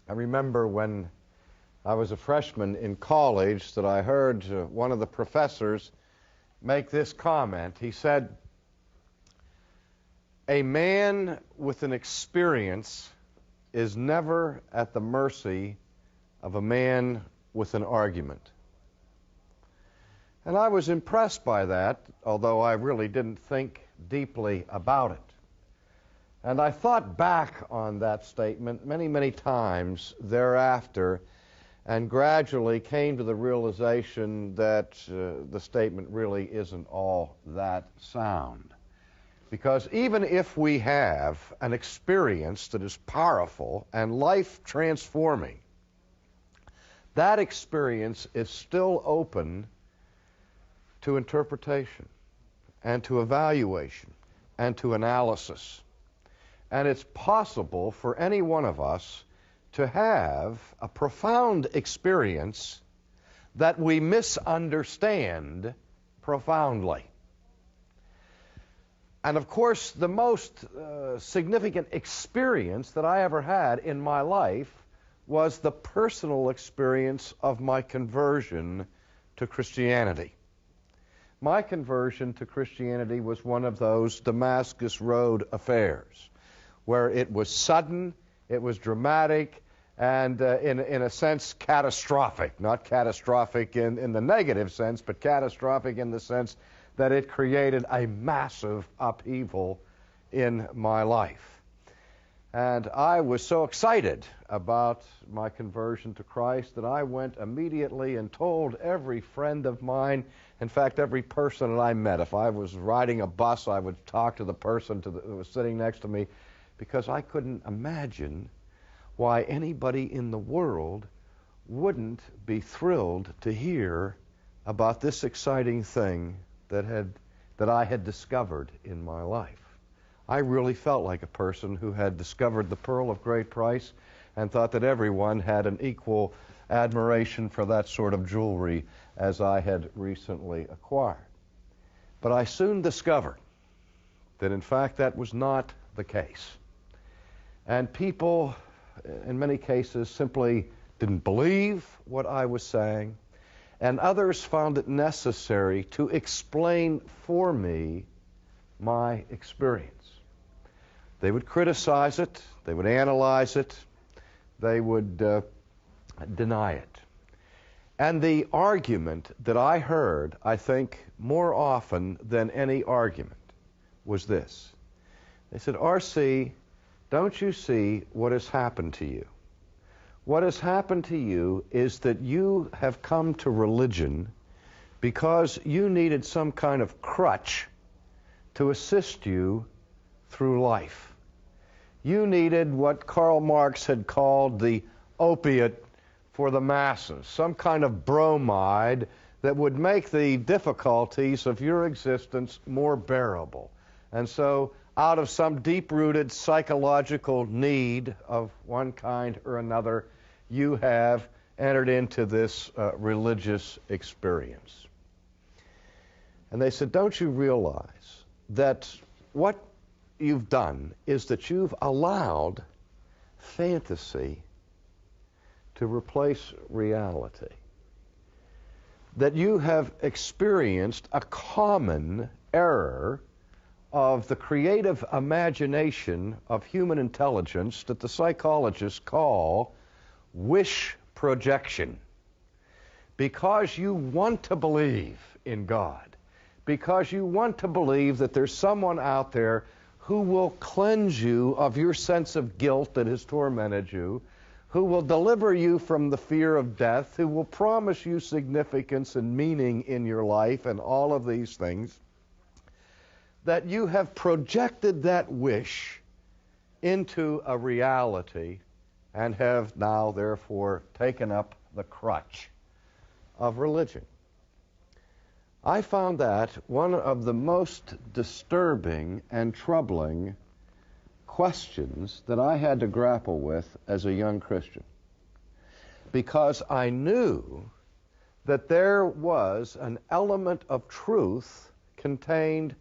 I remember when I was a freshman in college that I heard one of the professors make this comment. He said, "A man with an experience is never at the mercy of a man with an argument." And I was impressed by that, although I really didn't think deeply about it. And I thought back on that statement many, many times thereafter, and gradually came to the realization that the statement really isn't all that sound. Because even if we have an experience that is powerful and life-transforming, that experience is still open to interpretation and to evaluation and to analysis. And it's possible for any one of us to have a profound experience that we misunderstand profoundly. And of course, the most significant experience that I ever had in my life was the personal experience of my conversion to Christianity. My conversion to Christianity was one of those Damascus Road affairs, where it was sudden, it was dramatic, and in a sense catastrophic. Not catastrophic in the negative sense, but catastrophic in the sense that it created a massive upheaval in my life. And I was so excited about my conversion to Christ that I went immediately and told every friend of mine, in fact, every person that I met. If I was riding a bus, I would talk to the person who was sitting next to me, because I couldn't imagine why anybody in the world wouldn't be thrilled to hear about this exciting thing that I had discovered in my life. I really felt like a person who had discovered the pearl of great price and thought that everyone had an equal admiration for that sort of jewelry as I had recently acquired. But I soon discovered that in fact that was not the case. And people, in many cases, simply didn't believe what I was saying, and others found it necessary to explain for me my experience. They would criticize it, they would analyze it, they would deny it. And the argument that I heard, I think, more often than any argument was this. They said, "R.C., don't you see what has happened to you? What has happened to you is that you have come to religion because you needed some kind of crutch to assist you through life. You needed what Karl Marx had called the opiate for the masses, some kind of bromide that would make the difficulties of your existence more bearable. And so, out of some deep-rooted psychological need of one kind or another, you have entered into this religious experience." And they said, "Don't you realize that what you've done is that you've allowed fantasy to replace reality? That you have experienced a common error of the creative imagination of human intelligence that the psychologists call wish projection. Because you want to believe in God, because you want to believe that there's someone out there who will cleanse you of your sense of guilt that has tormented you, who will deliver you from the fear of death, who will promise you significance and meaning in your life and all of these things, that you have projected that wish into a reality and have now, therefore, taken up the crutch of religion." I found that one of the most disturbing and troubling questions that I had to grapple with as a young Christian, because I knew that there was an element of truth contained,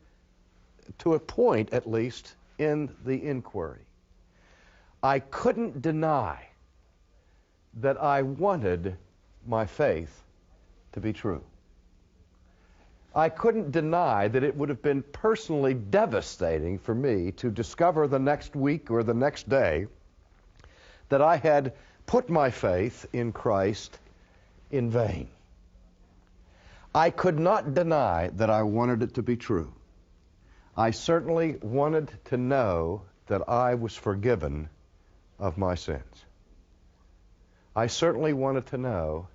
to a point at least, in the inquiry. I couldn't deny that I wanted my faith to be true. I couldn't deny that it would have been personally devastating for me to discover the next week or the next day that I had put my faith in Christ in vain. I could not deny that I wanted it to be true. I certainly wanted to know that I was forgiven of my sins. I certainly wanted to know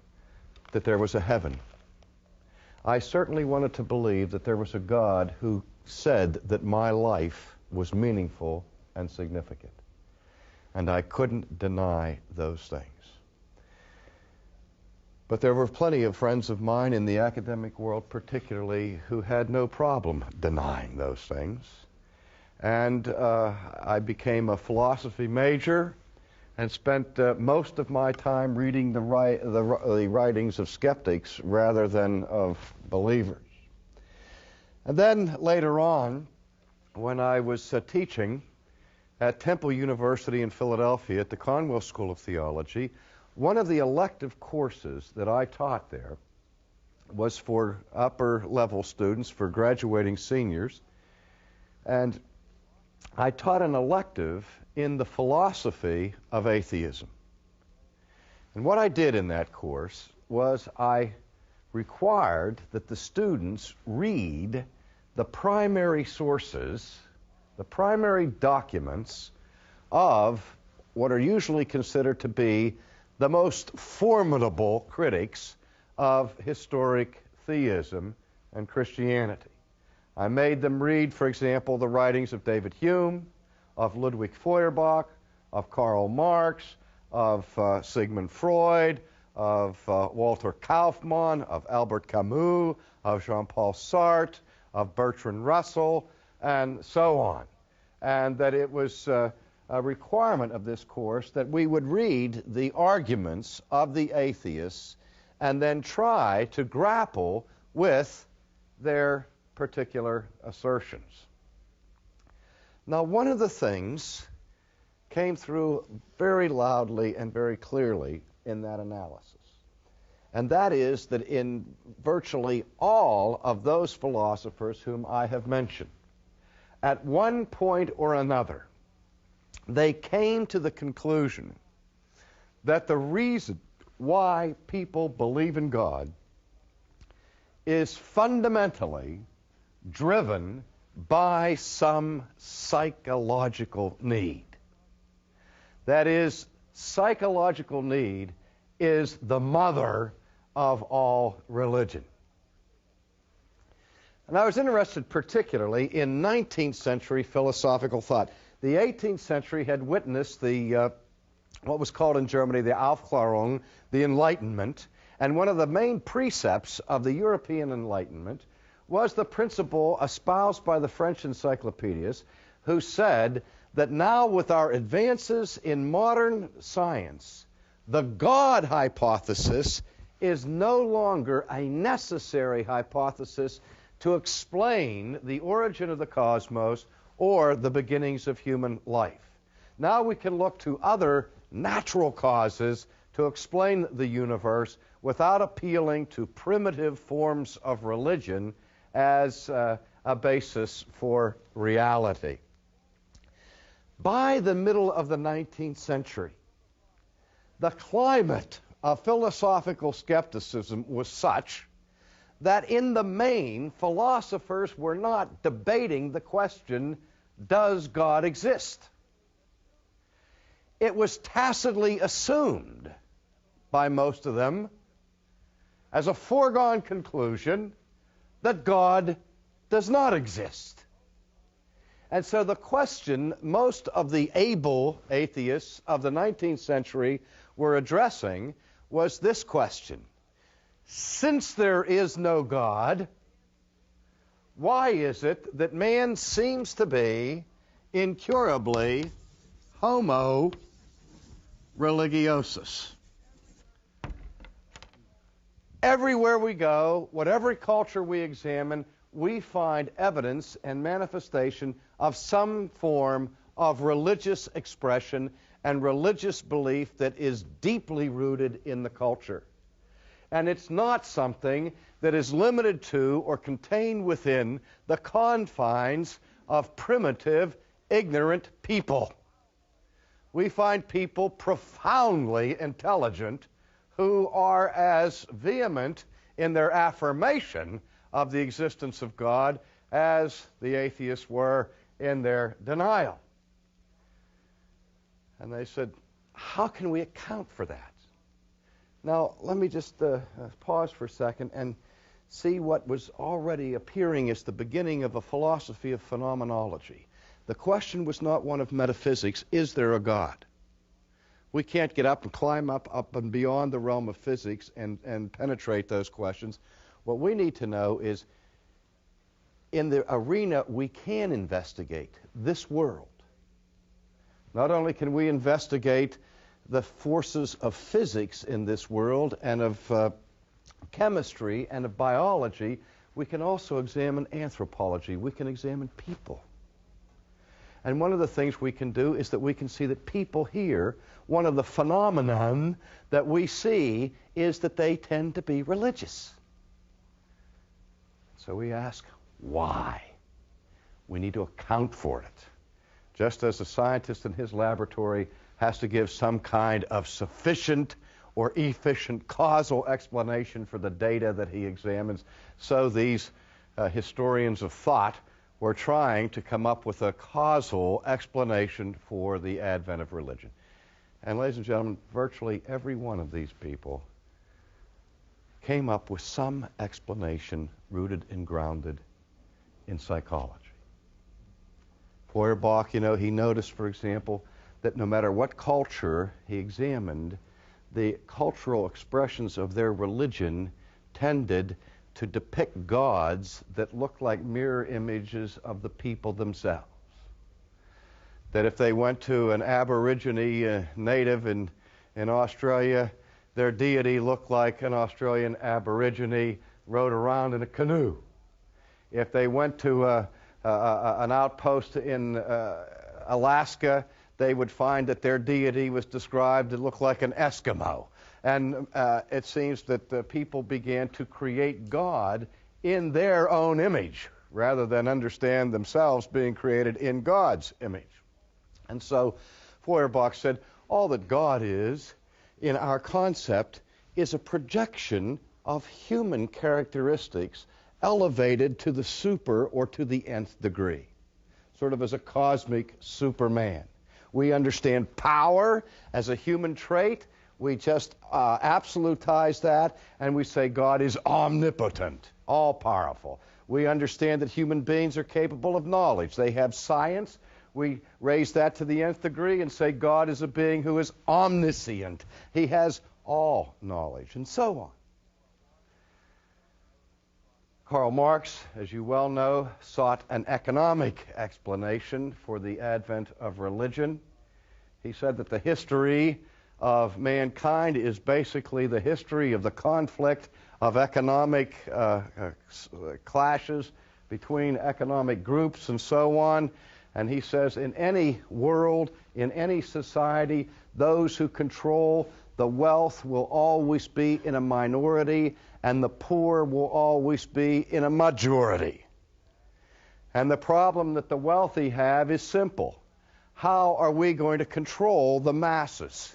that there was a heaven. I certainly wanted to believe that there was a God who said that my life was meaningful and significant. And I couldn't deny those things. But there were plenty of friends of mine in the academic world particularly who had no problem denying those things. And I became a philosophy major and spent most of my time reading the writings of skeptics rather than of believers. And then later on, when I was teaching at Temple University in Philadelphia at the Conwell School of Theology, one of the elective courses that I taught there was for upper-level students, for graduating seniors, and I taught an elective in the philosophy of atheism. And what I did in that course was I required that the students read the primary sources, the primary documents of what are usually considered to be the most formidable critics of historic theism and Christianity. I made them read, for example, the writings of David Hume, of Ludwig Feuerbach, of Karl Marx, of Sigmund Freud, of Walter Kaufmann, of Albert Camus, of Jean-Paul Sartre, of Bertrand Russell, and so on. And that it was a requirement of this course that we would read the arguments of the atheists and then try to grapple with their particular assertions. Now, one of the things came through very loudly and very clearly in that analysis, and that is that in virtually all of those philosophers whom I have mentioned, at one point or another, they came to the conclusion that the reason why people believe in God is fundamentally driven by some psychological need. That is, psychological need is the mother of all religion. And I was interested particularly in 19th century philosophical thought. The 18th century had witnessed the what was called in Germany the Aufklärung, the Enlightenment, and one of the main precepts of the European Enlightenment was the principle espoused by the French encyclopedists, who said that now with our advances in modern science, the God hypothesis is no longer a necessary hypothesis to explain the origin of the cosmos or the beginnings of human life. Now we can look to other natural causes to explain the universe without appealing to primitive forms of religion as a basis for reality. By the middle of the 19th century, the climate of philosophical skepticism was such that in the main, philosophers were not debating the question, does God exist? It was tacitly assumed by most of them as a foregone conclusion that God does not exist. And so the question most of the able atheists of the 19th century were addressing was this question: since there is no God, why is it that man seems to be incurably homo religiosus? Everywhere we go, whatever culture we examine, we find evidence and manifestation of some form of religious expression and religious belief that is deeply rooted in the culture. And it's not something that is limited to or contained within the confines of primitive, ignorant people. We find people profoundly intelligent who are as vehement in their affirmation of the existence of God as the atheists were in their denial. And they said, how can we account for that? Now, let me just pause for a second and see what was already appearing as the beginning of a philosophy of phenomenology. The question was not one of metaphysics, is there a God? We can't get up and climb up and beyond the realm of physics and penetrate those questions. What we need to know is, in the arena we can investigate this world. Not only can we investigate the forces of physics in this world and of chemistry and of biology, we can also examine anthropology. We can examine people. And one of the things we can do is that we can see that people here, one of the phenomenon that we see is that they tend to be religious. So we ask, why? We need to account for it. Just as a scientist in his laboratory has to give some kind of sufficient or efficient causal explanation for the data that he examines, so these historians of thought were trying to come up with a causal explanation for the advent of religion. And ladies and gentlemen, virtually every one of these people came up with some explanation rooted and grounded in psychology. Feuerbach, he noticed, for example, that no matter what culture he examined, the cultural expressions of their religion tended to depict gods that looked like mirror images of the people themselves. That if they went to an Aborigine native in Australia, their deity looked like an Australian Aborigine rode around in a canoe. If they went to an outpost in Alaska, they would find that their deity was described to look like an Eskimo. And it seems that the people began to create God in their own image, rather than understand themselves being created in God's image. And so Feuerbach said, all that God is, in our concept, is a projection of human characteristics elevated to the super or to the nth degree, sort of as a cosmic Superman. We understand power as a human trait. We just absolutize that, and we say God is omnipotent, all-powerful. We understand that human beings are capable of knowledge. They have science. We raise that to the nth degree and say God is a being who is omniscient. He has all knowledge, and so on. Karl Marx, as you well know, sought an economic explanation for the advent of religion. He said that the history of mankind is basically the history of the conflict of economic clashes between economic groups and so on. And he says in any world, in any society, those who control the wealth will always be in a minority, and the poor will always be in a majority. And the problem that the wealthy have is simple. How are we going to control the masses?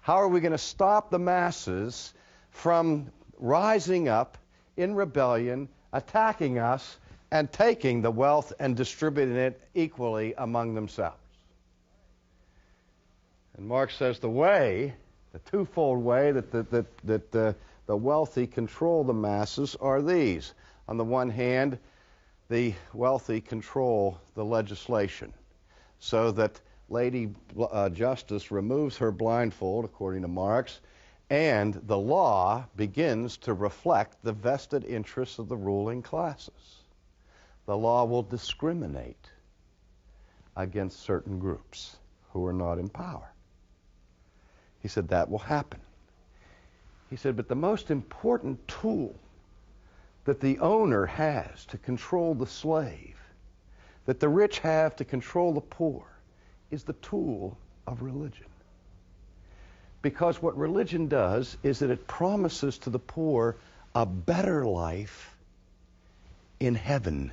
How are we going to stop the masses from rising up in rebellion, attacking us, and taking the wealth and distributing it equally among themselves? And Marx says the twofold way that the wealthy control the masses are these. On the one hand, the wealthy control the legislation, so that Lady Justice removes her blindfold, according to Marx, and the law begins to reflect the vested interests of the ruling classes. The law will discriminate against certain groups who are not in power. He said that will happen. He said, but the most important tool that the owner has to control the slave, that the rich have to control the poor, is the tool of religion. Because what religion does is that it promises to the poor a better life in heaven,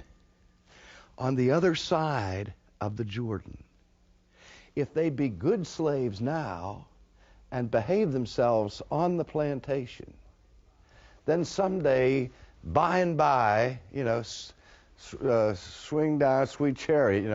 on the other side of the Jordan. If they be good slaves now and behave themselves on the plantation, then someday, by and by, swing down sweet chariot,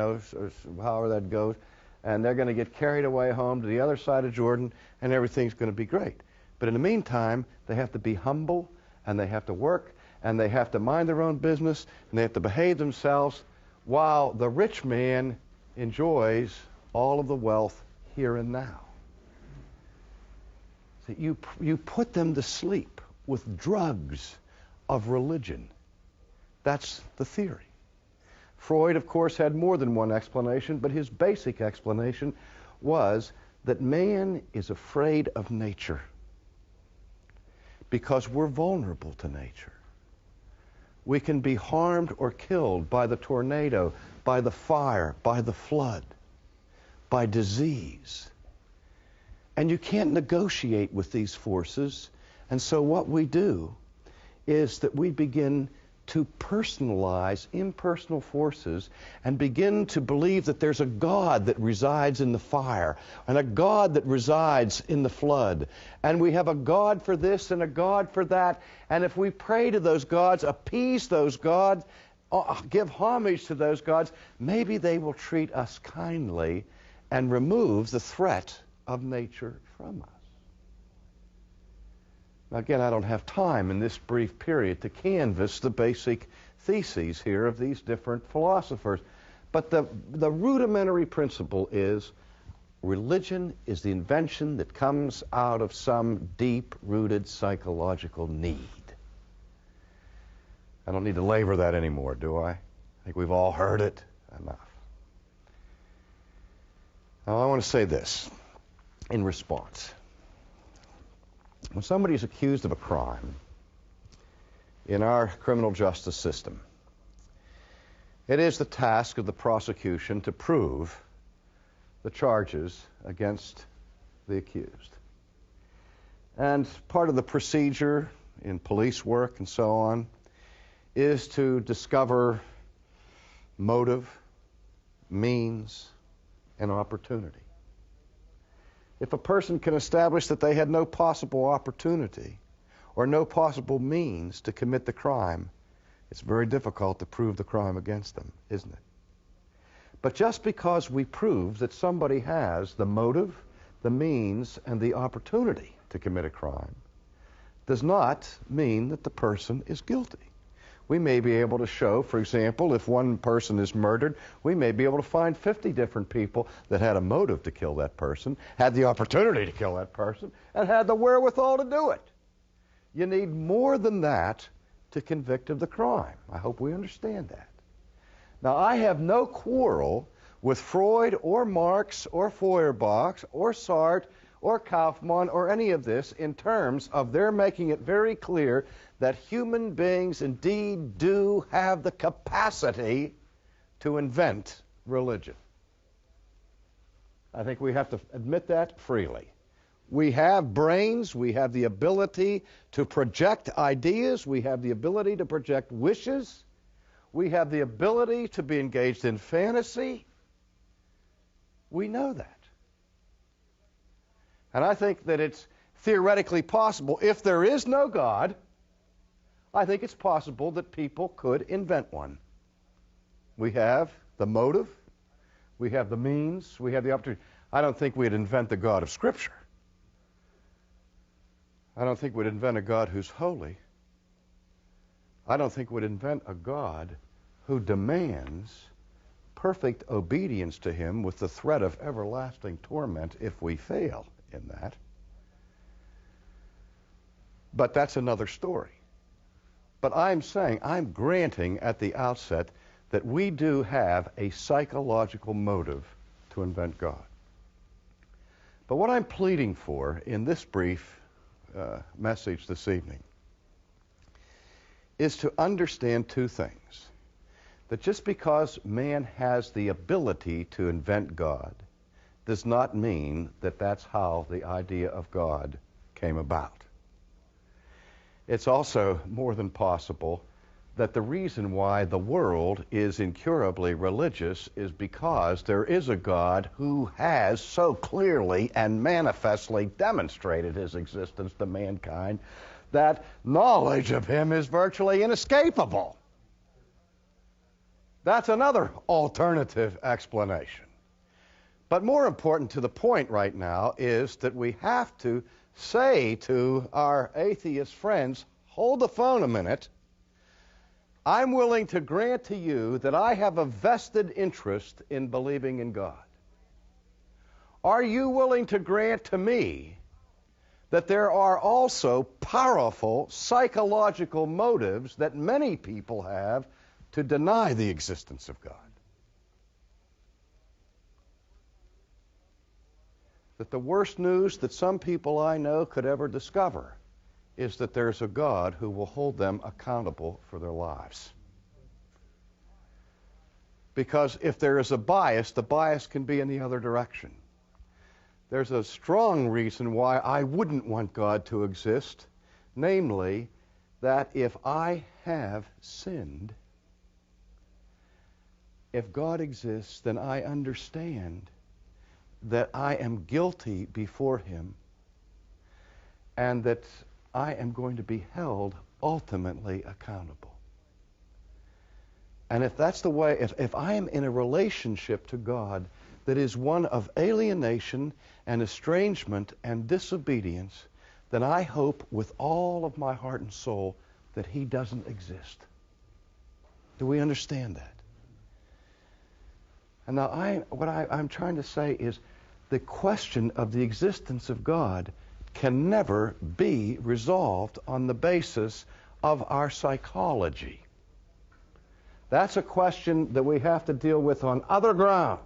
however that goes, and they're going to get carried away home to the other side of Jordan, and everything's going to be great. But in the meantime, they have to be humble, and they have to work, and they have to mind their own business, and they have to behave themselves, while the rich man enjoys all of the wealth here and now. So you put them to sleep with drugs of religion. That's the theory. Freud, of course, had more than one explanation, but his basic explanation was that man is afraid of nature because we're vulnerable to nature. We can be harmed or killed by the tornado, by the fire, by the flood, by disease. And you can't negotiate with these forces. And so what we do is that we begin to personalize impersonal forces and begin to believe that there's a God that resides in the fire and a God that resides in the flood. And we have a God for this and a God for that. And if we pray to those gods, appease those gods, give homage to those gods, maybe they will treat us kindly and remove the threat of nature from us. Now, again, I don't have time in this brief period to canvass the basic theses here of these different philosophers. But the rudimentary principle is religion is the invention that comes out of some deep-rooted psychological need. I don't need to labor that anymore, do I? I think we've all heard it enough. Now, I want to say this in response. When somebody is accused of a crime in our criminal justice system, it is the task of the prosecution to prove the charges against the accused. And part of the procedure in police work and so on is to discover motive, means, and opportunity. If a person can establish that they had no possible opportunity or no possible means to commit the crime, it's very difficult to prove the crime against them, isn't it? But just because we prove that somebody has the motive, the means, and the opportunity to commit a crime does not mean that the person is guilty. We may be able to show, for example, if one person is murdered, we may be able to find 50 different people that had a motive to kill that person, had the opportunity to kill that person, and had the wherewithal to do it. You need more than that to convict of the crime. I hope we understand that. Now, I have no quarrel with Freud or Marx or Feuerbach or Sartre or Kaufmann or any of this in terms of their making it very clear that human beings indeed do have the capacity to invent religion. I think we have to admit that freely. We have brains, we have the ability to project ideas, we have the ability to project wishes, we have the ability to be engaged in fantasy. We know that. And I think that it's theoretically possible, if there is no God, I think it's possible that people could invent one. We have the motive, we have the means, we have the opportunity. I don't think we'd invent the God of Scripture. I don't think we'd invent a God who's holy. I don't think we'd invent a God who demands perfect obedience to him with the threat of everlasting torment if we fail in that. But that's another story. But I'm saying, I'm granting at the outset that we do have a psychological motive to invent God. But what I'm pleading for in this brief message this evening is to understand two things. That just because man has the ability to invent God does not mean that that's how the idea of God came about. It's also more than possible that the reason why the world is incurably religious is because there is a God who has so clearly and manifestly demonstrated his existence to mankind that knowledge of him is virtually inescapable. That's another alternative explanation. But more important to the point right now is that we have to say to our atheist friends, hold the phone a minute. I'm willing to grant to you that I have a vested interest in believing in God. Are you willing to grant to me that there are also powerful psychological motives that many people have to deny the existence of God? That the worst news that some people I know could ever discover is that there's a God who will hold them accountable for their lives. Because if there is a bias, the bias can be in the other direction. There's a strong reason why I wouldn't want God to exist, namely that if I have sinned, if God exists, then I understand that I am guilty before him and that I am going to be held ultimately accountable. And if that's the way, if I am in a relationship to God that is one of alienation and estrangement and disobedience, then I hope with all of my heart and soul that he doesn't exist. Do we understand that? And now I'm trying to say is the question of the existence of God can never be resolved on the basis of our psychology. That's a question that we have to deal with on other grounds,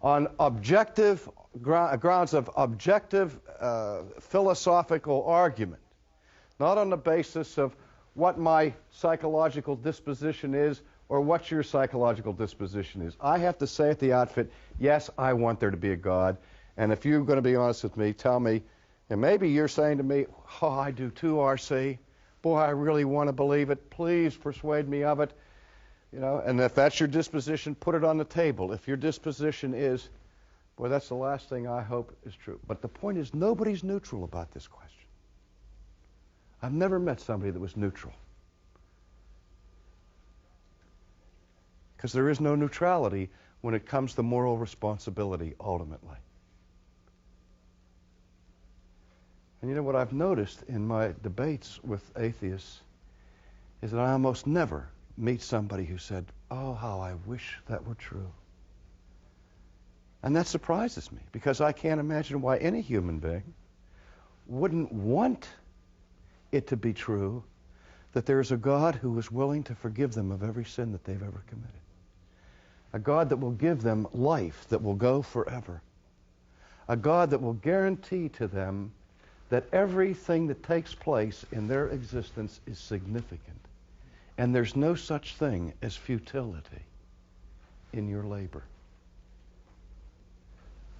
on objective grounds of objective philosophical argument, not on the basis of what my psychological disposition is or what your psychological disposition is. I have to say at the outfit, yes, I want there to be a God. And if you're going to be honest with me, tell me, and maybe you're saying to me, oh, I do too, R.C. Boy, I really want to believe it. Please persuade me of it. You know, and if that's your disposition, put it on the table. If your disposition is, boy, that's the last thing I hope is true. But the point is, nobody's neutral about this question. I've never met somebody that was neutral. Because there is no neutrality when it comes to moral responsibility, ultimately. And you know what I've noticed in my debates with atheists is that I almost never meet somebody who said, oh, how I wish that were true. And that surprises me, because I can't imagine why any human being wouldn't want it to be true that there's a God who is willing to forgive them of every sin that they've ever committed. A God that will give them life that will go forever. A God that will guarantee to them that everything that takes place in their existence is significant. And there's no such thing as futility in your labor.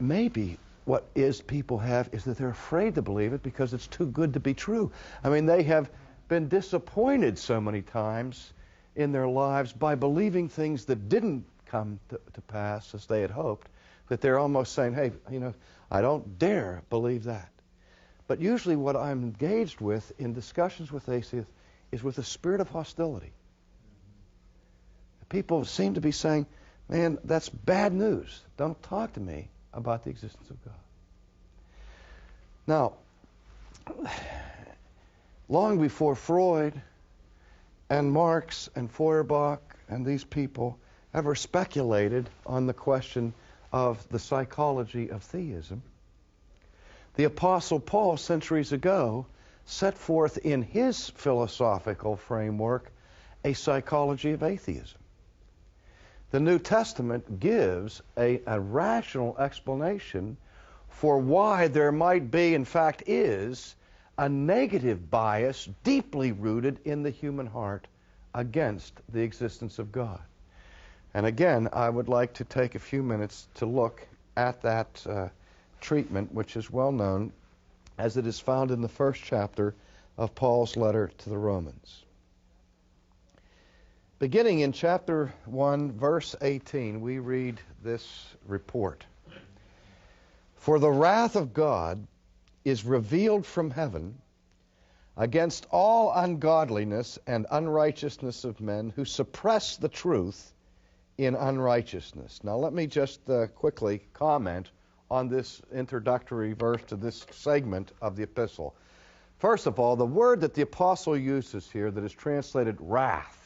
Maybe what people have is that they're afraid to believe it because it's too good to be true. I mean, they have been disappointed so many times in their lives by believing things that didn't come to pass as they had hoped, that they're almost saying, hey, you know, I don't dare believe that. But usually what I'm engaged with in discussions with atheists is with a spirit of hostility. People seem to be saying, man, that's bad news. Don't talk to me about the existence of God. Now, long before Freud and Marx and Feuerbach and these people ever speculated on the question of the psychology of theism, the Apostle Paul, centuries ago, set forth in his philosophical framework a psychology of atheism. The New Testament gives a rational explanation for why there might be, in fact is, a negative bias deeply rooted in the human heart against the existence of God. And again, I would like to take a few minutes to look at that treatment, which is well known as it is found in the first chapter of Paul's letter to the Romans. Beginning in chapter 1, verse 18, we read this report. For the wrath of God is revealed from heaven against all ungodliness and unrighteousness of men who suppress the truth in unrighteousness. Now let me just quickly comment on this introductory verse to this segment of the epistle. First of all, the word that the apostle uses here that is translated wrath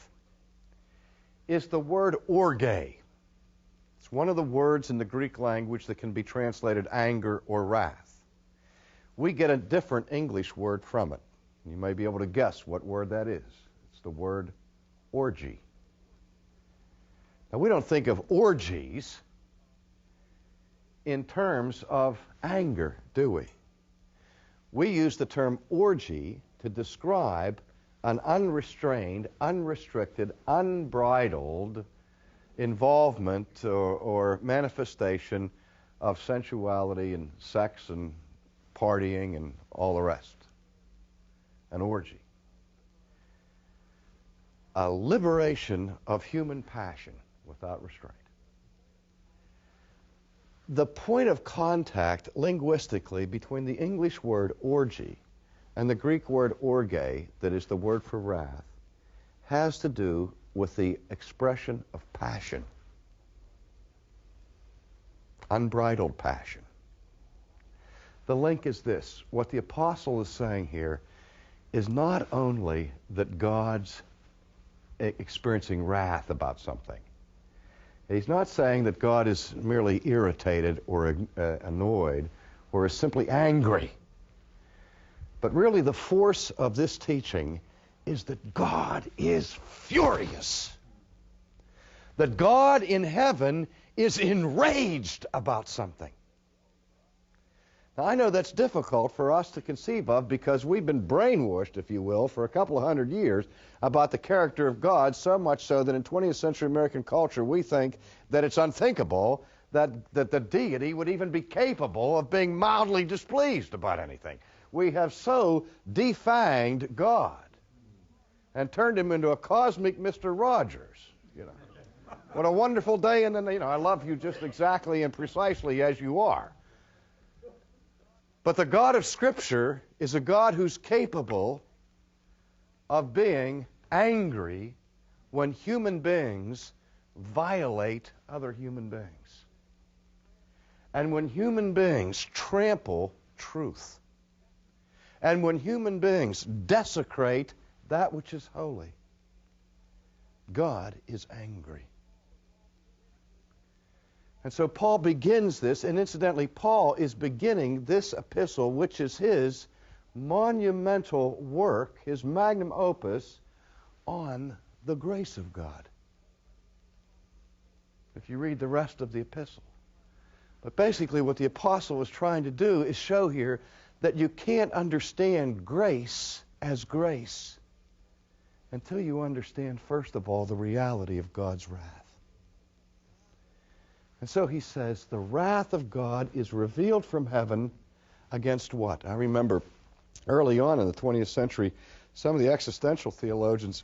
is the word orge. It's one of the words in the Greek language that can be translated anger or wrath. We get a different English word from it. You may be able to guess what word that is. It's the word orgy. Now, we don't think of orgies in terms of anger, do we? We use the term orgy to describe an unrestrained, unrestricted, unbridled involvement or manifestation of sensuality and sex and partying and all the rest. An orgy. A liberation of human passion without restraint. The point of contact linguistically between the English word orgy and the Greek word orge, that is the word for wrath, has to do with the expression of passion. Unbridled passion. The link is this. What the apostle is saying here is not only that God's experiencing wrath about something. He's not saying that God is merely irritated or annoyed or is simply angry. But really the force of this teaching is that God is furious. That God in heaven is enraged about something. Now, I know that's difficult for us to conceive of because we've been brainwashed, if you will, for a couple of hundred years about the character of God, so much so that in 20th century American culture we think that it's unthinkable that the deity would even be capable of being mildly displeased about anything. We have so defanged God and turned him into a cosmic Mr. Rogers, you know. What a wonderful day, and then, you know, I love you just exactly and precisely as you are. But the God of Scripture is a God who's capable of being angry when human beings violate other human beings. And when human beings trample truth. And when human beings desecrate that which is holy. God is angry. And so Paul begins this, and incidentally, Paul is beginning this epistle, which is his monumental work, his magnum opus, on the grace of God. If you read the rest of the epistle. But basically what the apostle is trying to do is show here that you can't understand grace as grace until you understand, first of all, the reality of God's wrath. And so he says, the wrath of God is revealed from heaven against what? I remember early on in the 20th century, some of the existential theologians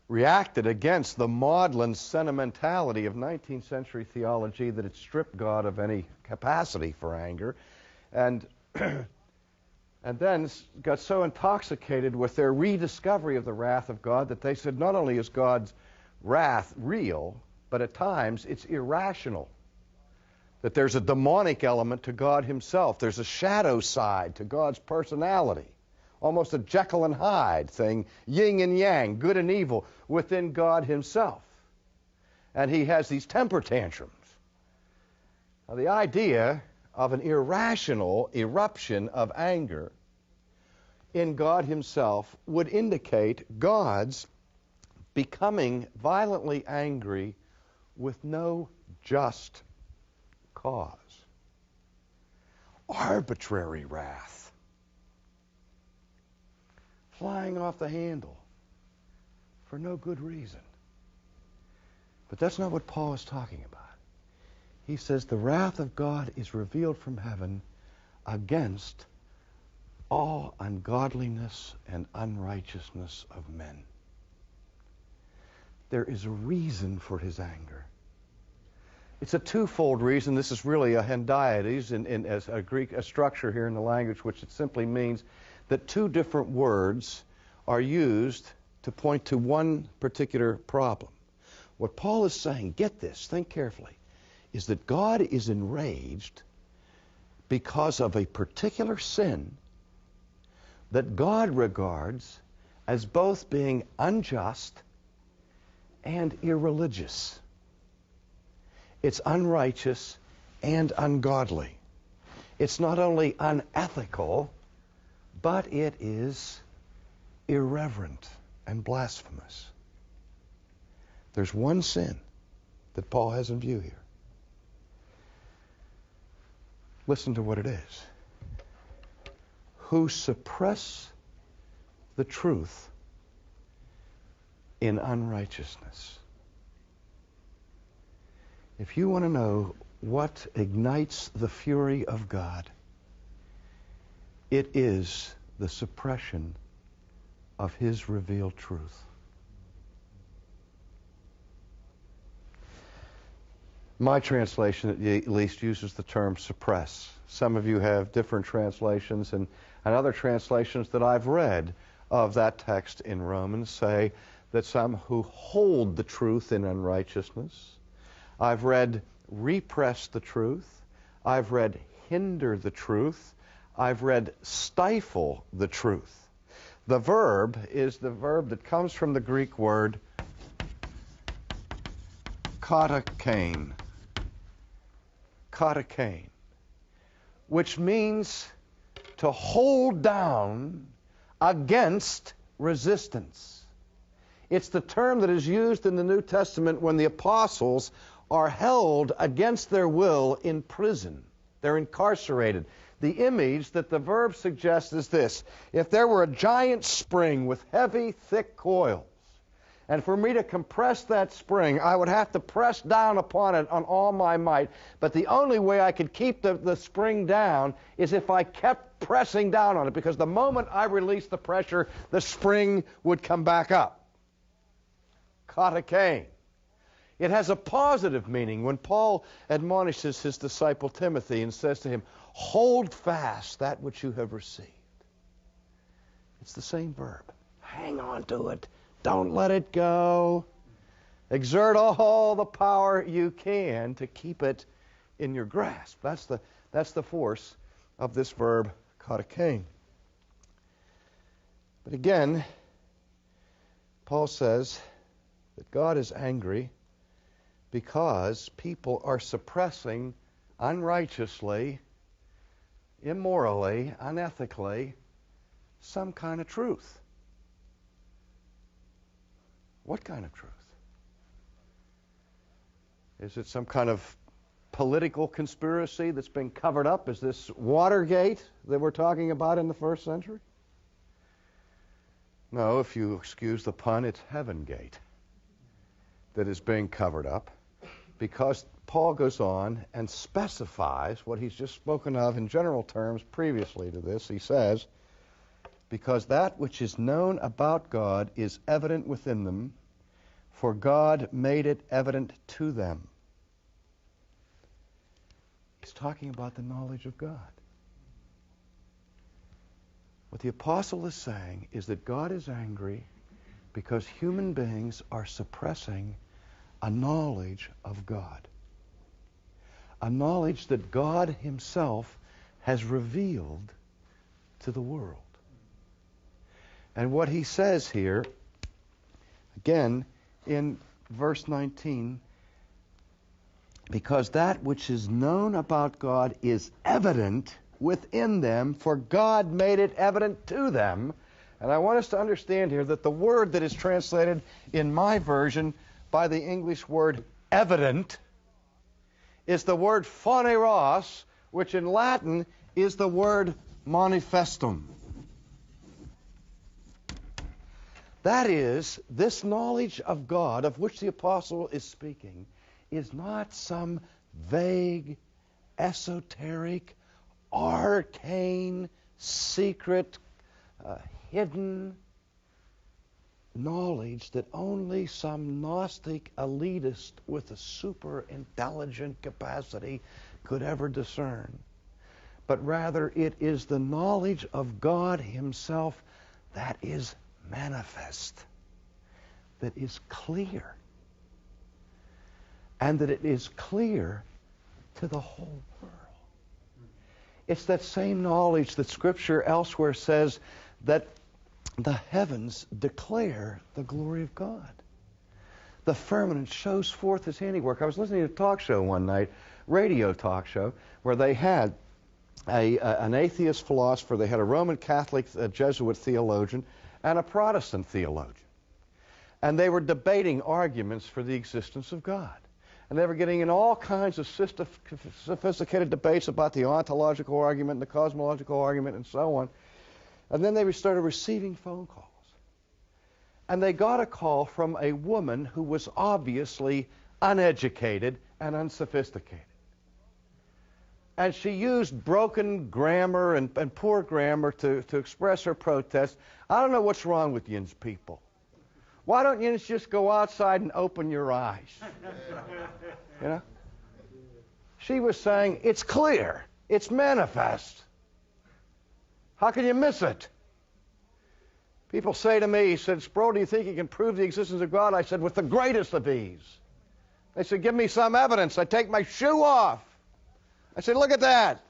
reacted against the maudlin sentimentality of 19th century theology that had stripped God of any capacity for anger, and then got so intoxicated with their rediscovery of the wrath of God that they said not only is God's wrath real, but at times it's irrational. That there's a demonic element to God himself. There's a shadow side to God's personality. Almost a Jekyll and Hyde thing, yin and yang, good and evil, within God himself. And he has these temper tantrums. Now, the idea of an irrational eruption of anger in God himself would indicate God's becoming violently angry with no just cause. Arbitrary wrath. Flying off the handle for no good reason. But that's not what Paul is talking about. He says the wrath of God is revealed from heaven against all ungodliness and unrighteousness of men. There is a reason for his anger. It's a twofold reason. This is really a hendiades as a Greek structure here in the language, which it simply means that two different words are used to point to one particular problem. What Paul is saying, get this, think carefully, is that God is enraged because of a particular sin that God regards as both being unjust and irreligious. It's unrighteous and ungodly. It's not only unethical, but it is irreverent and blasphemous. There's one sin that Paul has in view here. Listen to what it is. Who suppress the truth in unrighteousness. If you want to know what ignites the fury of God, it is the suppression of his revealed truth. My translation, at least, uses the term suppress. Some of you have different translations, and other translations that I've read of that text in Romans say that some who hold the truth in unrighteousness. I've read repress the truth. I've read hinder the truth. I've read stifle the truth. The verb is the verb that comes from the Greek word katakain. Katakain, which means to hold down against resistance. It's the term that is used in the New Testament when the apostles are held against their will in prison. They're incarcerated. The image that the verb suggests is this. If there were a giant spring with heavy, thick coils, and for me to compress that spring, I would have to press down upon it on all my might. But the only way I could keep the spring down is if I kept pressing down on it, because the moment I released the pressure, the spring would come back up. Katakain. It has a positive meaning when Paul admonishes his disciple Timothy and says to him, hold fast that which you have received. It's the same verb. Hang on to it. Don't let it go. Exert all the power you can to keep it in your grasp. That's the force of this verb, katakain. But again, Paul says that God is angry because people are suppressing unrighteously, immorally, unethically, some kind of truth. What kind of truth? Is it some kind of political conspiracy that's been covered up? Is this Watergate that we're talking about in the first century? No, if you excuse the pun, it's Heavengate that is being covered up, because Paul goes on and specifies what he's just spoken of in general terms previously to this. He says, because that which is known about God is evident within them, for God made it evident to them. He's talking about the knowledge of God. What the apostle is saying is that God is angry because human beings are suppressing a knowledge of God. A knowledge that God himself has revealed to the world. And what he says here, again, in verse 19, because that which is known about God is evident within them, for God made it evident to them. And I want us to understand here that the word that is translated in my version by the English word evident is the word phaneros, which in Latin is the word manifestum. That is, this knowledge of God of which the apostle is speaking is not some vague, esoteric, arcane, secret, hidden knowledge that only some Gnostic elitist with a super intelligent capacity could ever discern. But rather it is the knowledge of God Himself that is manifest, that is clear, and that it is clear to the whole world. It's that same knowledge that Scripture elsewhere says that the heavens declare the glory of God. The firmament shows forth His handiwork. I was listening to a talk show one night, radio talk show, where they had an atheist philosopher, they had a Roman Catholic Jesuit theologian, and a Protestant theologian. And they were debating arguments for the existence of God. And they were getting in all kinds of sophisticated debates about the ontological argument and the cosmological argument and so on. And then they started receiving phone calls. And they got a call from a woman who was obviously uneducated and unsophisticated. And she used broken grammar and poor grammar to express her protest. I don't know what's wrong with you people. Why don't you just go outside and open your eyes? You know? She was saying, it's clear. It's manifest. How can you miss it? People say to me, he said, Sproul, do you think you can prove the existence of God? I said, with the greatest of ease. They said, give me some evidence. I take my shoe off. I said, look at that.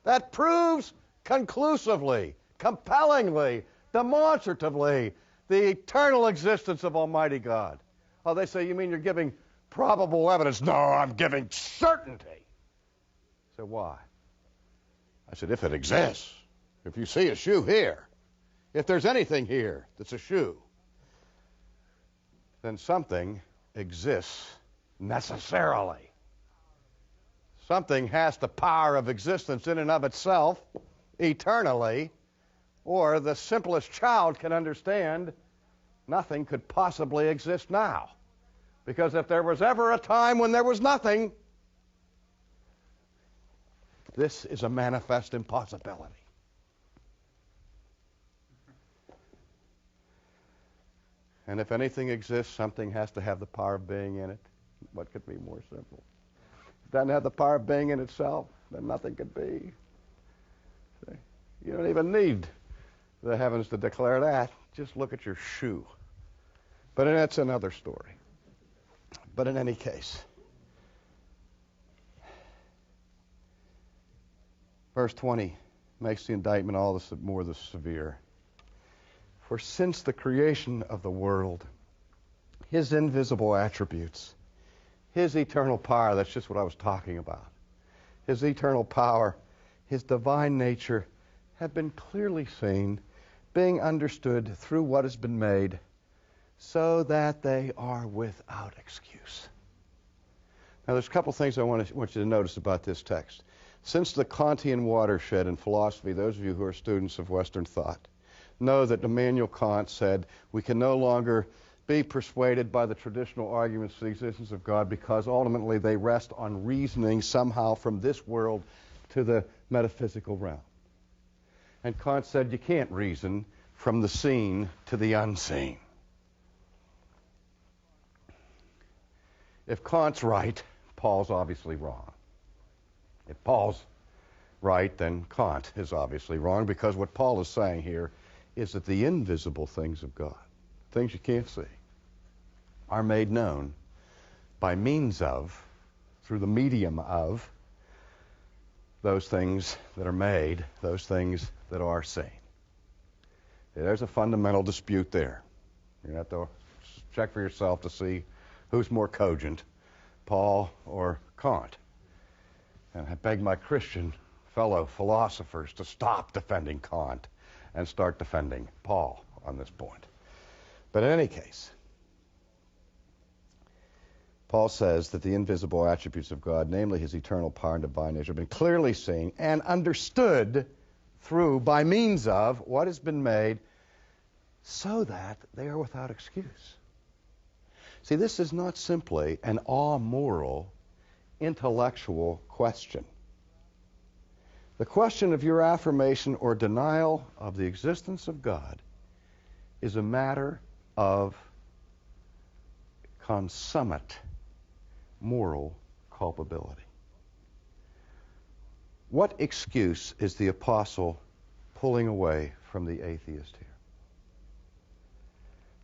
That proves conclusively, compellingly, demonstratively the eternal existence of Almighty God. Oh, they say, you mean you're giving probable evidence? No, I'm giving certainty. I said, why? I said, if it exists, if you see a shoe here, if there's anything here that's a shoe, then something exists necessarily. Something has the power of existence in and of itself, eternally, or the simplest child can understand nothing could possibly exist now. Because if there was ever a time when there was nothing, this is a manifest impossibility. And if anything exists, something has to have the power of being in it. What could be more simple? If it doesn't have the power of being in itself, then nothing could be. See? You don't even need the heavens to declare that. Just look at your shoe. But that's another story. But in any case, verse 20 makes the indictment all the more severe. For since the creation of the world, His invisible attributes, His eternal power, that's just what I was talking about, His eternal power, His divine nature have been clearly seen, being understood through what has been made, so that they are without excuse. Now there's a couple things I want you to notice about this text. Since the Kantian watershed in philosophy, those of you who are students of Western thought know that Immanuel Kant said we can no longer be persuaded by the traditional arguments for the existence of God because ultimately they rest on reasoning somehow from this world to the metaphysical realm. And Kant said you can't reason from the seen to the unseen. If Kant's right, Paul's obviously wrong. If Paul's right, then Kant is obviously wrong, because what Paul is saying here is that the invisible things of God, things you can't see, are made known by means of, through the medium of, those things that are made, those things that are seen. There's a fundamental dispute there. You have to check for yourself to see who's more cogent, Paul or Kant. And I beg my Christian fellow philosophers to stop defending Kant and start defending Paul on this point. But in any case, Paul says that the invisible attributes of God, namely His eternal power and divine nature, have been clearly seen and understood through, by means of, what has been made, so that they are without excuse. See, this is not simply an amoral, intellectual question. The question of your affirmation or denial of the existence of God is a matter of consummate moral culpability. What excuse is the apostle pulling away from the atheist here?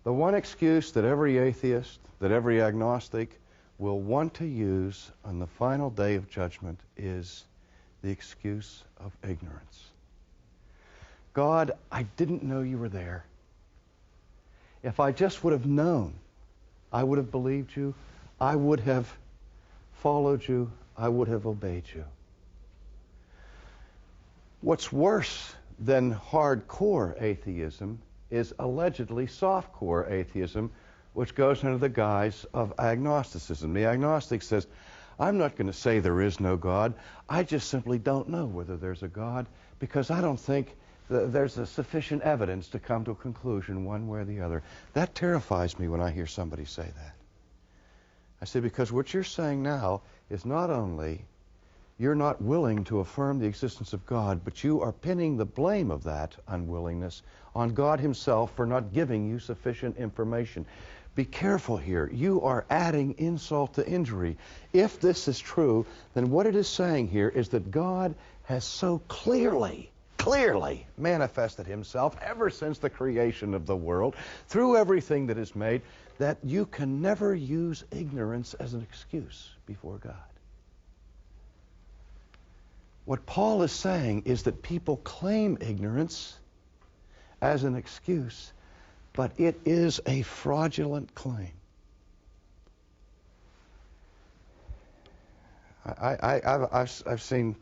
The one excuse that every atheist, that every agnostic will want to use on the final day of judgment is the excuse of ignorance. God, I didn't know you were there. If I just would have known, I would have believed you, I would have followed you, I would have obeyed you. What's worse than hardcore atheism is allegedly softcore atheism, which goes under the guise of agnosticism. The agnostic says, I'm not going to say there is no God. I just simply don't know whether there's a God because I don't think there's a sufficient evidence to come to a conclusion one way or the other. That terrifies me when I hear somebody say that. I say, because what you're saying now is not only you're not willing to affirm the existence of God, but you are pinning the blame of that unwillingness on God himself for not giving you sufficient information. Be careful here. You are adding insult to injury. If this is true, then what it is saying here is that God has so clearly manifested himself ever since the creation of the world, through everything that is made, that you can never use ignorance as an excuse before God. What Paul is saying is that people claim ignorance as an excuse, but it is a fraudulent claim. I've seen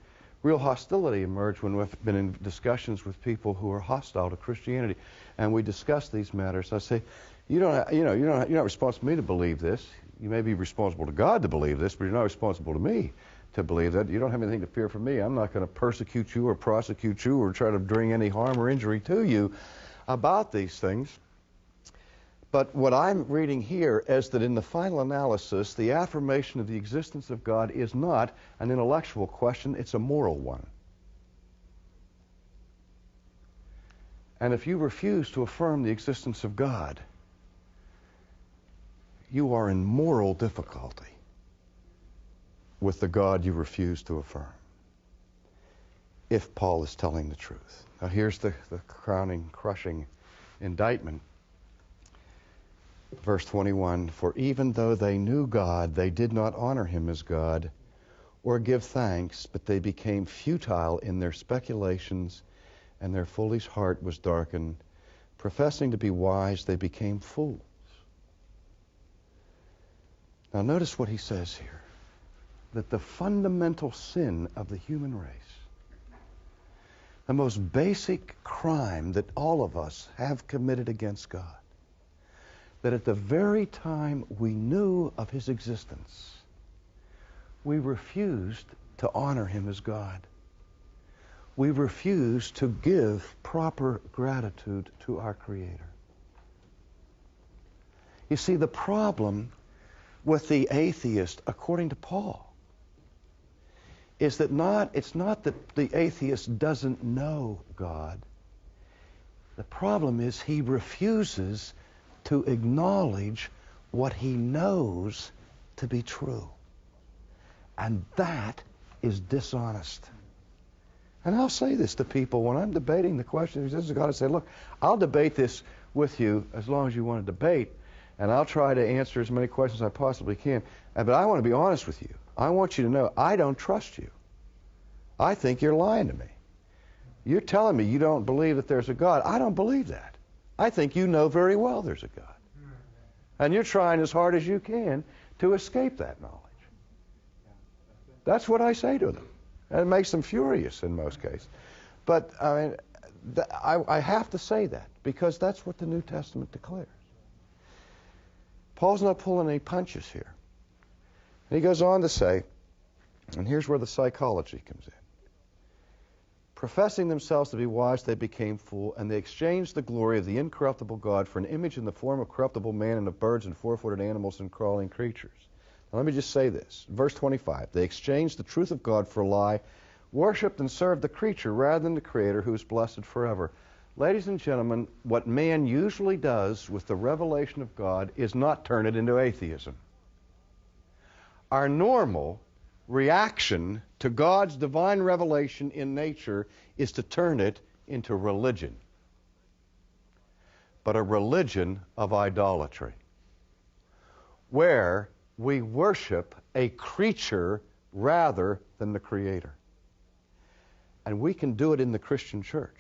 real hostility emerge when we've been in discussions with people who are hostile to Christianity, and we discuss these matters. I say, you're not responsible to me to believe this. You may be responsible to God to believe this, but you're not responsible to me to believe that. You don't have anything to fear from me. I'm not going to persecute you or prosecute you or try to bring any harm or injury to you about these things. But what I'm reading here is that in the final analysis, the affirmation of the existence of God is not an intellectual question, it's a moral one. And if you refuse to affirm the existence of God, you are in moral difficulty with the God you refuse to affirm, if Paul is telling the truth. Now here's the crowning, crushing indictment. Verse 21, for even though they knew God, they did not honor him as God or give thanks, but they became futile in their speculations, and their foolish heart was darkened. Professing to be wise, they became fools. Now notice what he says here, that the fundamental sin of the human race, the most basic crime that all of us have committed against God, that at the very time we knew of his existence, we refused to honor him as God. We refused to give proper gratitude to our Creator. You see, the problem with the atheist, according to Paul, is that it's not that the atheist doesn't know God. The problem is he refuses to acknowledge what he knows to be true. And that is dishonest. And I'll say this to people when I'm debating the question of the existence of God. I say, look, I'll debate this with you as long as you want to debate, and I'll try to answer as many questions as I possibly can. But I want to be honest with you. I want you to know I don't trust you. I think you're lying to me. You're telling me you don't believe that there's a God. I don't believe that. I think you know very well there's a God. And you're trying as hard as you can to escape that knowledge. That's what I say to them. And it makes them furious in most cases. But I mean, I have to say that because that's what the New Testament declares. Paul's not pulling any punches here. And he goes on to say, and here's where the psychology comes in. Professing themselves to be wise, they became fools, and they exchanged the glory of the incorruptible God for an image in the form of corruptible man and of birds and four-footed animals and crawling creatures. Now, let me just say this. Verse 25, they exchanged the truth of God for a lie, worshipped and served the creature rather than the Creator who is blessed forever. Ladies and gentlemen, what man usually does with the revelation of God is not turn it into atheism. Our normal reaction to God's divine revelation in nature is to turn it into religion, but a religion of idolatry, where we worship a creature rather than the Creator. And we can do it in the Christian church.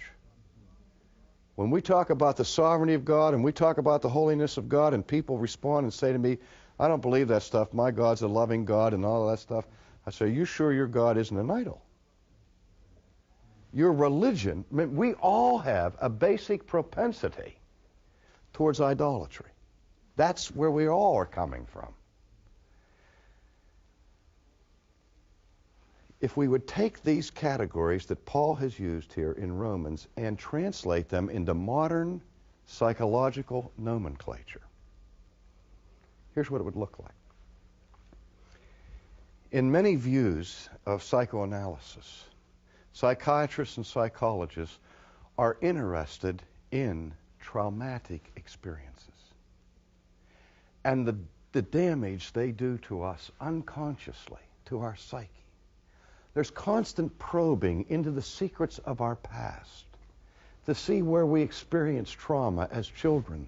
When we talk about the sovereignty of God and we talk about the holiness of God and people respond and say to me, I don't believe that stuff, my God's a loving God and all of that stuff, I say, are you sure your God isn't an idol? Your religion, I mean, we all have a basic propensity towards idolatry. That's where we all are coming from. If we would take these categories that Paul has used here in Romans and translate them into modern psychological nomenclature, here's what it would look like. In many views of psychoanalysis, psychiatrists and psychologists are interested in traumatic experiences and the damage they do to us unconsciously, to our psyche. There's constant probing into the secrets of our past to see where we experienced trauma as children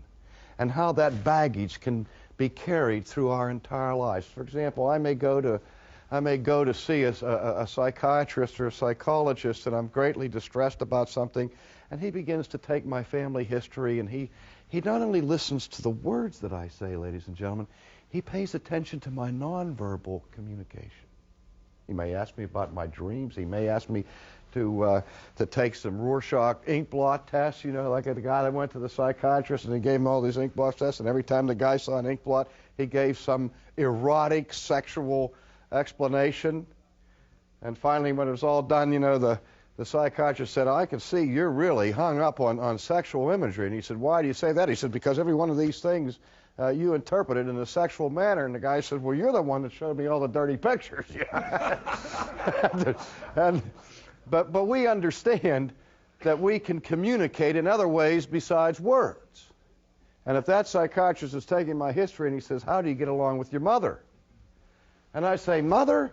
and how that baggage can be carried through our entire lives. For example, I may go to see a psychiatrist or a psychologist, and I'm greatly distressed about something, and he begins to take my family history, and he not only listens to the words that I say, ladies and gentlemen, he pays attention to my nonverbal communication. He may ask me about my dreams. He may ask me to take some Rorschach ink blot tests, you know, like the guy that went to the psychiatrist and he gave him all these ink blot tests, and every time the guy saw an ink blot, he gave some erotic sexual explanation. And finally, when it was all done, you know, the psychiatrist said, I can see you're really hung up on sexual imagery. And he said, why do you say that? He said, because every one of these things you interpret it in a sexual manner. And the guy said, well, you're the one that showed me all the dirty pictures. But we understand that we can communicate in other ways besides words. And if that psychiatrist is taking my history and he says, how do you get along with your mother? And I say, Mother?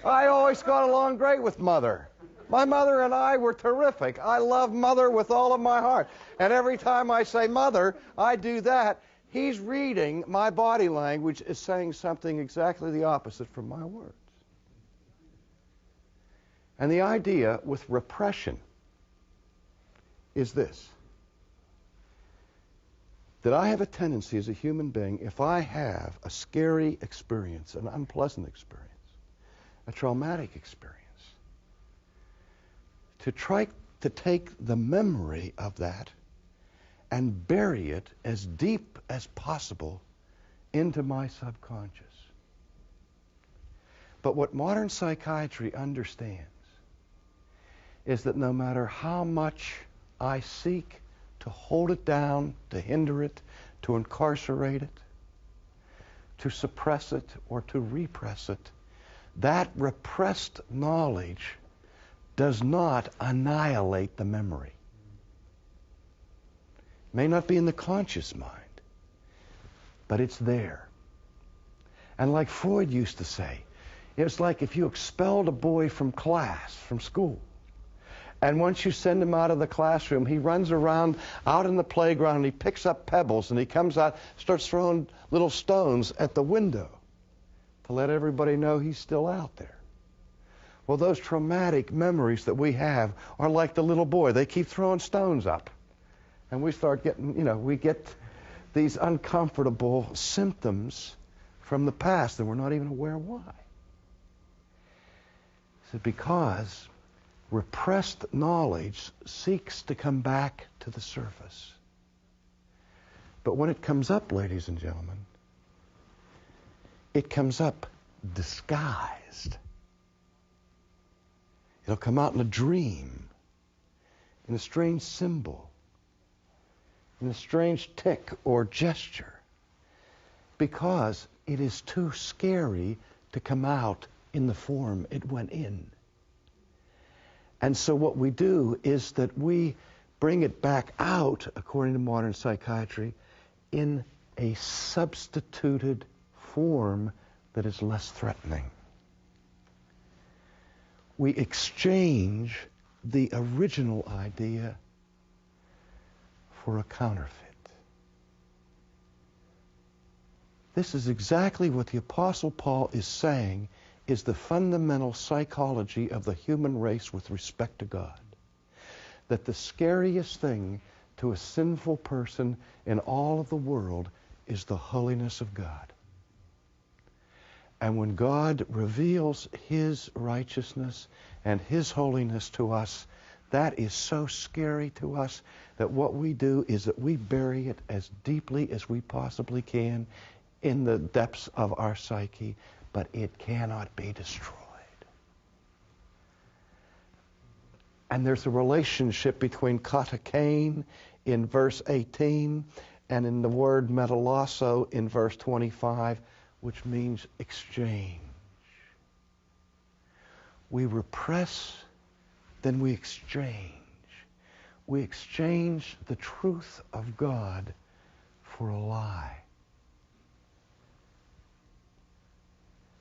I always got along great with Mother. My mother and I were terrific. I love Mother with all of my heart. And every time I say Mother, I do that. He's reading my body language as saying something exactly the opposite from my words. And the idea with repression is this: that I have a tendency as a human being, if I have a scary experience, an unpleasant experience, a traumatic experience, to try to take the memory of that and bury it as deep as possible into my subconscious. But what modern psychiatry understands is that no matter how much I seek to hold it down, to hinder it, to incarcerate it, to suppress it, or to repress it, that repressed knowledge does not annihilate the memory. It may not be in the conscious mind, but it's there. And like Freud used to say, it's like if you expelled a boy from class, from school, and once you send him out of the classroom, he runs around out in the playground and he picks up pebbles and he comes out, starts throwing little stones at the window to let everybody know he's still out there. Well, those traumatic memories that we have are like the little boy. They keep throwing stones up. And we start getting, we get these uncomfortable symptoms from the past and we're not even aware why. It's because repressed knowledge seeks to come back to the surface. But when it comes up, ladies and gentlemen, it comes up disguised. It'll come out in a dream, in a strange symbol, in a strange tic or gesture, because it is too scary to come out in the form it went in. And so what we do is that we bring it back out, according to modern psychiatry, in a substituted form that is less threatening. We exchange the original idea for a counterfeit. This is exactly what the Apostle Paul is saying is the fundamental psychology of the human race with respect to God. That the scariest thing to a sinful person in all of the world is the holiness of God. And when God reveals His righteousness and His holiness to us, that is so scary to us that what we do is that we bury it as deeply as we possibly can in the depths of our psyche, but it cannot be destroyed. And there's a relationship between katakain in verse 18 and in the word metalasso in verse 25, which means exchange. We repress, then we exchange. We exchange the truth of God for a lie.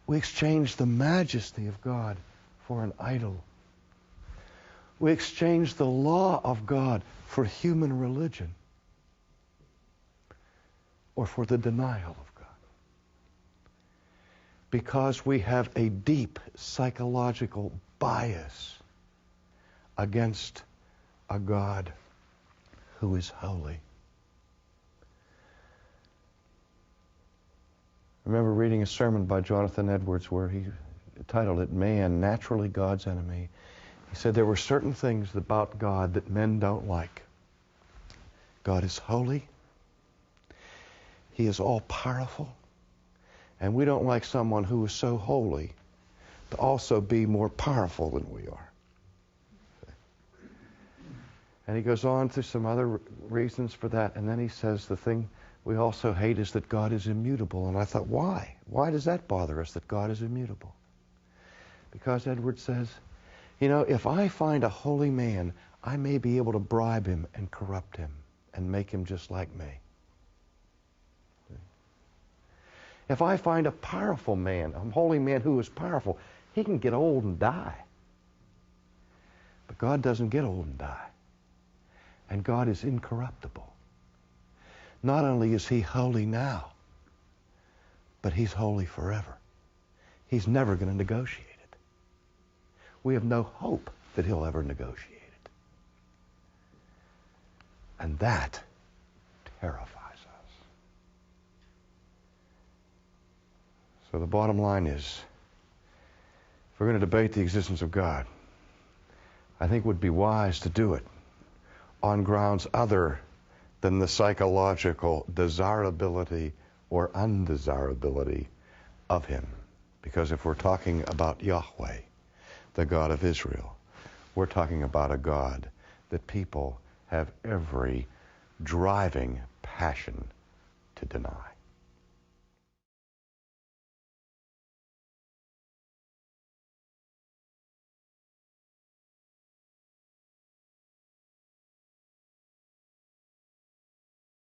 We exchange the majesty of God for an idol. We exchange the law of God for human religion or for the denial of God. Because we have a deep psychological bias against a God who is holy. I remember reading a sermon by Jonathan Edwards where he titled it, Man, Naturally God's Enemy. He said there were certain things about God that men don't like. God is holy. He is all-powerful. And we don't like someone who is so holy to also be more powerful than we are. And he goes on to some other reasons for that. And then he says the thing we also hate is that God is immutable. And I thought, why? Why does that bother us, that God is immutable? Because Edwards says, you know, if I find a holy man, I may be able to bribe him and corrupt him and make him just like me. If I find a powerful man, a holy man who is powerful, he can get old and die. But God doesn't get old and die. And God is incorruptible. Not only is He holy now, but He's holy forever. He's never going to negotiate it. We have no hope that He'll ever negotiate it. And that terrifies us. So the bottom line is, if we're going to debate the existence of God, I think it would be wise to do it on grounds other than the psychological desirability or undesirability of Him. Because if we're talking about Yahweh, the God of Israel, we're talking about a God that people have every driving passion